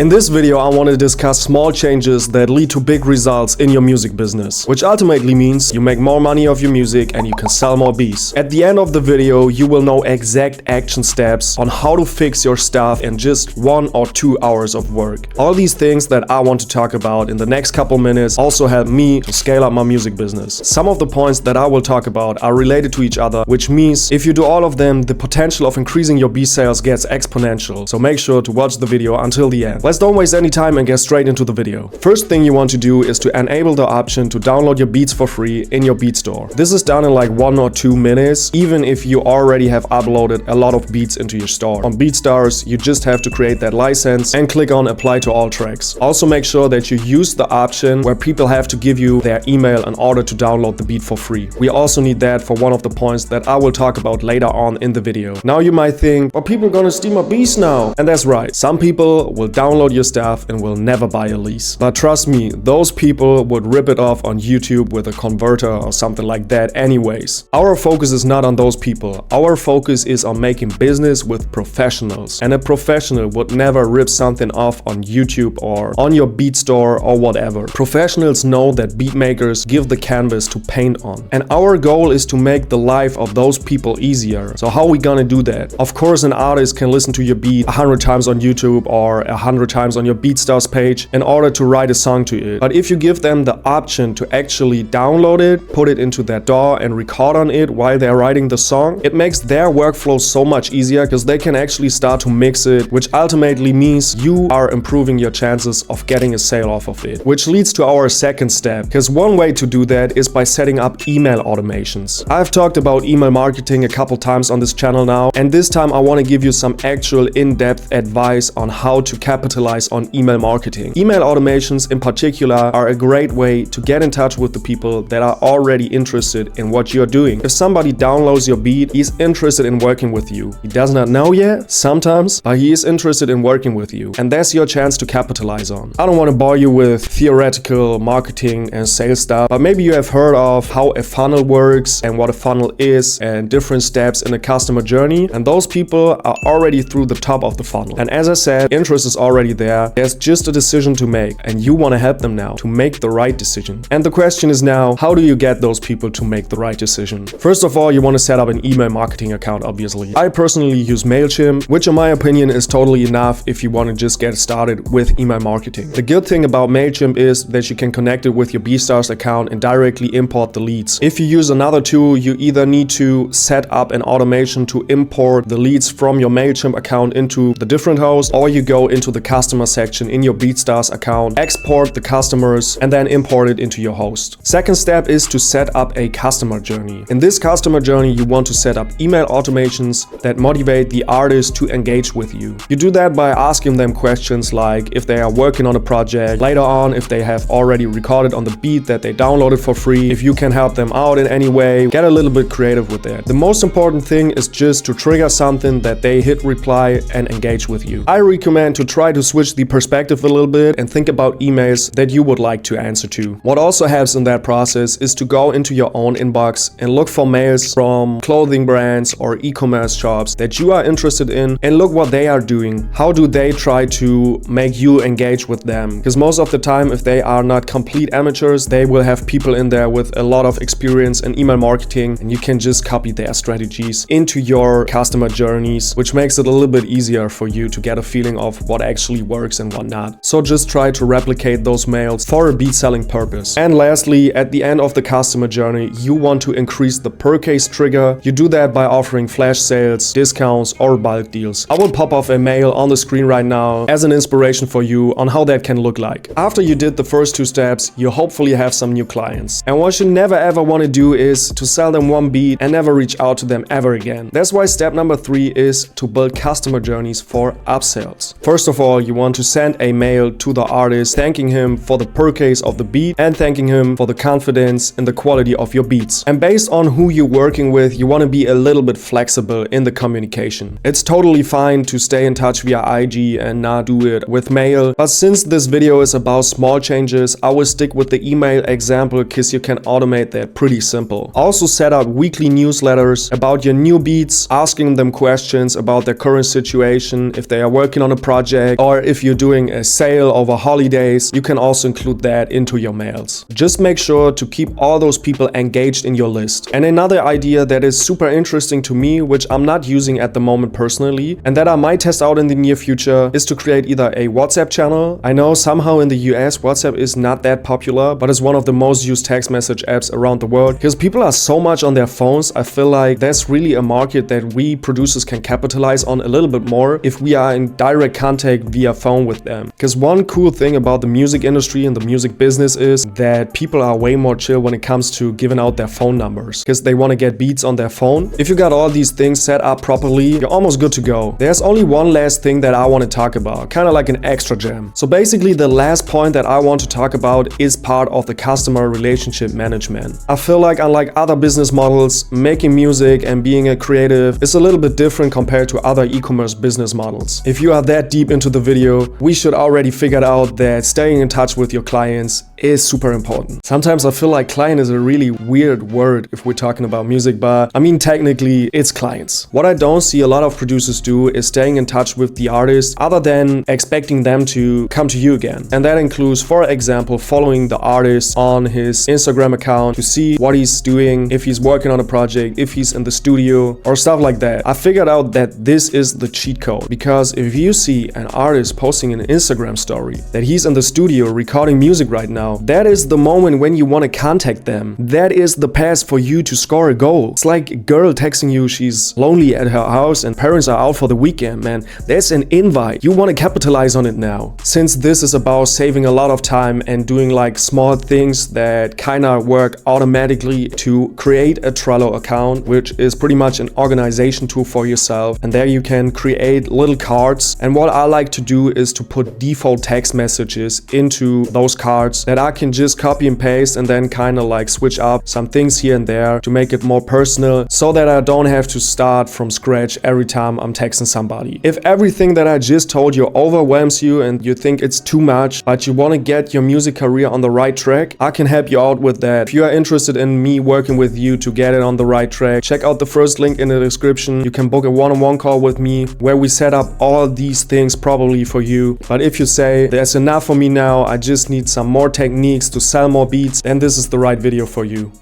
In this video, I want to discuss small changes that lead to big results in your music business, which ultimately means you make more money off your music and you can sell more beats. At the end of the video, you will know exact action steps on how to fix your stuff in just 1 or 2 hours of work. All these things that I want to talk about in the next couple minutes also help me to scale up my music business. Some of the points that I will talk about are related to each other, which means if you do all of them, the potential of increasing your beat sales gets exponential. So make sure to watch the video until the end. Let's don't waste any time and get straight into the video. First thing you want to do is to enable the option to download your beats for free in your beat store. This is done in like 1 or 2 minutes, even if you already have uploaded a lot of beats into your store. On BeatStars, you just have to create that license and click on apply to all tracks. Also make sure that you use the option where people have to give you their email in order to download the beat for free. We also need that for one of the points that I will talk about later on in the video. Now you might think, but people are gonna steal my beats now. And that's right. Some people will download your stuff and will never buy a lease. But trust me, those people would rip it off on YouTube with a converter or something like that anyways. Our focus is not on those people. Our focus is on making business with professionals. And a professional would never rip something off on YouTube or on your beat store or whatever. Professionals know that beat makers give the canvas to paint on. And our goal is to make the life of those people easier. So how are we gonna do that? Of course, an artist can listen to your beat 100 times on YouTube or 100 times on your BeatStars page in order to write a song to it. But if you give them the option to actually download it, put it into their DAW and record on it while they're writing the song, it makes their workflow so much easier because they can actually start to mix it, which ultimately means you are improving your chances of getting a sale off of it. Which leads to our second step, because one way to do that is by setting up email automations. I've talked about email marketing a couple times on this channel now, and this time I want to give you some actual in-depth advice on how to capitalize on email marketing. Email automations in particular are a great way to get in touch with the people that are already interested in what you're doing. If somebody downloads your beat, he's interested in working with you. He does not know yet, sometimes, but he is interested in working with you. And that's your chance to capitalize on. I don't want to bore you with theoretical marketing and sales stuff, but maybe you have heard of how a funnel works and what a funnel is and different steps in a customer journey. And those people are already through the top of the funnel. And as I said, interest is already there. There's just a decision to make, and you want to help them now to make the right decision. And the question is now, how do you get those people to make the right decision? First of all, you want to set up an email marketing account, obviously. I personally use MailChimp, which in my opinion is totally enough if you want to just get started with email marketing. The good thing about MailChimp is that you can connect it with your BeatStars account and directly import the leads. If you use another tool, you either need to set up an automation to import the leads from your MailChimp account into the different host, or you go into the customer section in your BeatStars account, export the customers, and then import it into your host. Second step is to set up a customer journey. In this customer journey, you want to set up email automations that motivate the artist to engage with you. You do that by asking them questions like if they are working on a project, later on if they have already recorded on the beat that they downloaded for free, if you can help them out in any way. Get a little bit creative with that. The most important thing is just to trigger something that they hit reply and engage with you. I recommend to try to switch the perspective a little bit and think about emails that you would like to answer to. What also helps in that process is to go into your own inbox and look for mails from clothing brands or e-commerce shops that you are interested in and look what they are doing. How do they try to make you engage with them? Because most of the time, if they are not complete amateurs, they will have people in there with a lot of experience in email marketing, and you can just copy their strategies into your customer journeys, which makes it a little bit easier for you to get a feeling of what actually works and what not. So just try to replicate those mails for a beat selling purpose. And lastly, at the end of the customer journey, you want to increase the per case trigger. You do that by offering flash sales, discounts, or bulk deals. I will pop off a mail on the screen right now as an inspiration for you on how that can look like. After you did the first 2 steps, you hopefully have some new clients. And what you never ever want to do is to sell them one beat and never reach out to them ever again. That's why step number 3 is to build customer journeys for upsells. First of all, you want to send a mail to the artist thanking him for the per case of the beat and thanking him for the confidence in the quality of your beats. And based on who you're working with, you want to be a little bit flexible in the communication. It's totally fine to stay in touch via IG and not do it with mail, but since this video is about small changes, I will stick with the email example because you can automate that pretty simple. Also set up weekly newsletters about your new beats, asking them questions about their current situation, if they are working on a project, Or if you're doing a sale over holidays, you can also include that into your mails. Just make sure to keep all those people engaged in your list. And another idea that is super interesting to me, which I'm not using at the moment personally, and that I might test out in the near future, is to create either a WhatsApp channel. I know somehow in the US WhatsApp is not that popular, but it's one of the most used text message apps around the world because people are so much on their phones. I feel like that's really a market that we producers can capitalize on a little bit more if we are in direct contact via phone with them. Because one cool thing about the music industry and the music business is that people are way more chill when it comes to giving out their phone numbers because they want to get beats on their phone. If you got all these things set up properly, you're almost good to go. There's only one last thing that I want to talk about, kind of like an extra gem. So basically the last point that I want to talk about is part of the customer relationship management. I feel like unlike other business models, making music and being a creative is a little bit different compared to other e-commerce business models. If you are that deep into the video, we should already figure out that staying in touch with your clients is super important. Sometimes I feel like client is a really weird word if we're talking about music, but I mean technically it's clients. What I don't see a lot of producers do is staying in touch with the artist other than expecting them to come to you again. And that includes, for example, following the artist on his Instagram account to see what he's doing, if he's working on a project, if he's in the studio or stuff like that. I figured out that this is the cheat code, because if you see an artist posting an Instagram story that he's in the studio recording music right now, that is the moment when you want to contact them. That is the path for you to score a goal. It's like a girl texting you she's lonely at her house and parents are out for the weekend, man. That's an invite. You want to capitalize on it now. Since this is about saving a lot of time and doing like small things that kind of work automatically to create a Trello account, which is pretty much an organization tool for yourself. And there you can create little cards. And what I like to do is to put default text messages into those cards that I can just copy and paste and then kind of like switch up some things here and there to make it more personal so that I don't have to start from scratch every time I'm texting somebody. If everything that I just told you overwhelms you and you think it's too much, but you want to get your music career on the right track, I can help you out with that. If you are interested in me working with you to get it on the right track, check out the first link in the description. You can book a one-on-one call with me where we set up all these things properly for you. But if you say, there's enough for me now, I just need some more techniques to sell more beats, then this is the right video for you.